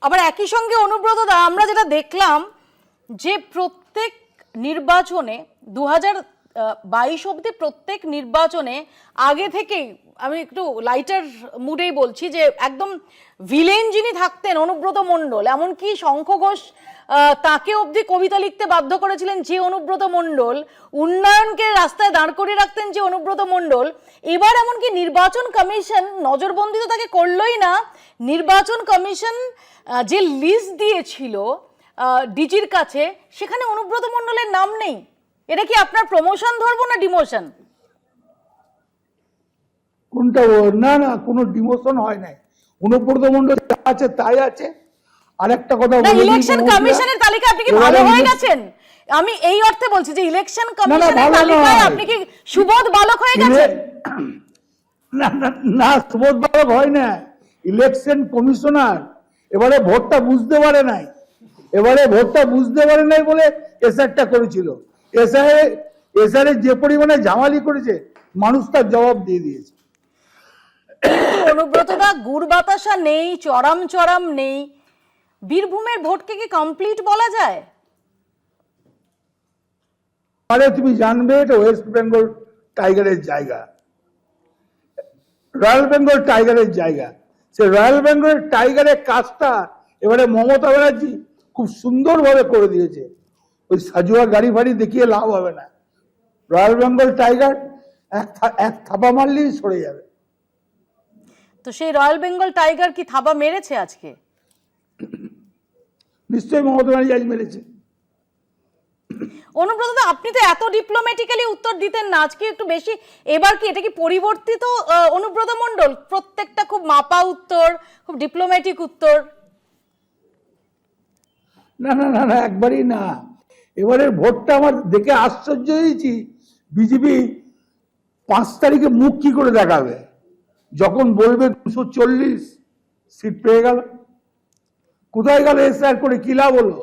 আবার একই সঙ্গে অনুব্রত দা আমরা যেটা দেখলাম যে প্রত্যেক নির্বাচনে 2022 অবধি প্রত্যেক নির্বাচনে আগে থেকেই আমি একটু লাইটার মুডেই বলছি যে একদম ভিলেন যিনি থাকতেন অনুব্রত মণ্ডল, এমনকি শঙ্খ ঘোষ তাকে অবধি কবিতা লিখতে বাধ্য করেছিলেন যে অনুব্রত মণ্ডল, উন্নয়নকে রাস্তায় দাঁড় করিয়ে রাখতেন যে অনুব্রত মণ্ডল, এবার এমনকি নির্বাচন কমিশন নজরবন্দি তো তাকে করলোই না, নির্বাচন কমিশন যে লিস্ট দিয়েছিল ডিজির কাছে সেখানে অনুব্রত মণ্ডলের নাম নেই। এটা কি আপনার প্রমোশন ধরবো না ডিমোশন? কোনটা? না না, কোনো ডিমোশন হয় নাই। অনুব্রত মণ্ডল যা আছে তাই আছে। আরেকটা কথা বলি, ইলেকশন কমিশনের তালিকা আপনি কি ভালো হয়ে গেছেন? আমি এই অর্থে বলছি যে ইলেকশন কমিশনের তালিকায় আপনি কি সুবোধ বালক হয়ে গেছেন? না না না, সুবোধ বালক হয় না, ইলেকশন কমিশনার। এবারে ভোটটা বুঝতে পারে নাই, বলে এসআরটা করেছিল। এসআর যে পরিমাণে জামালি করেছে মানুষ তার জবাব দিয়ে দিয়েছে। কিন্তু অনুব্রতদা গুড় বাতাসা নেই, চরম নেই, বীরভূমের ভোটকে কি কমপ্লিট বলা যায়? আরে তুমি জানবে এটা ওয়েস্ট বেঙ্গল টাইগারের জায়গা, রয়্যাল বেঙ্গল টাইগারের জায়গা। সে রয়্যাল বেঙ্গল টাইগারের কাজটা এবারে মমতা ব্যানার্জি খুব সুন্দরভাবে করে দিয়েছে। ওই সাজুয়া গাড়ি ফাড়ি দেখিয়ে লাভ হবে না। রয়্যাল বেঙ্গল টাইগার এক থাপা মারলেই সরে যাবে। তো সেই রয়্যাল বেঙ্গল টাইগার কি থাবা মেরেছে আজকে? নিশ্চয়ই মমতা ব্যানার্জি আজ মেরেছে। অনুব্রত আপনি তো এত ডিপ্লোম্যাটিক্যালি উত্তর দিতেন না, আজকে একটু বেশি। এবার কি এটা কি পরিবর্তিত অনুব্রত মণ্ডল? প্রত্যেকটা খুব মাপা উত্তর, খুব ডিপ্লোম্যাটিক উত্তর। না না না না, একবারই না। এবারের ভোটটা আমার দেখে আশ্চর্য হয়েছি। বিজেপি 5 তারিখে মুখ কি করে দেখাবে? যখন বলবে 240 সিট পেয়ে গেল, কোথায় গেল এসআর করে কি লাভ হলো?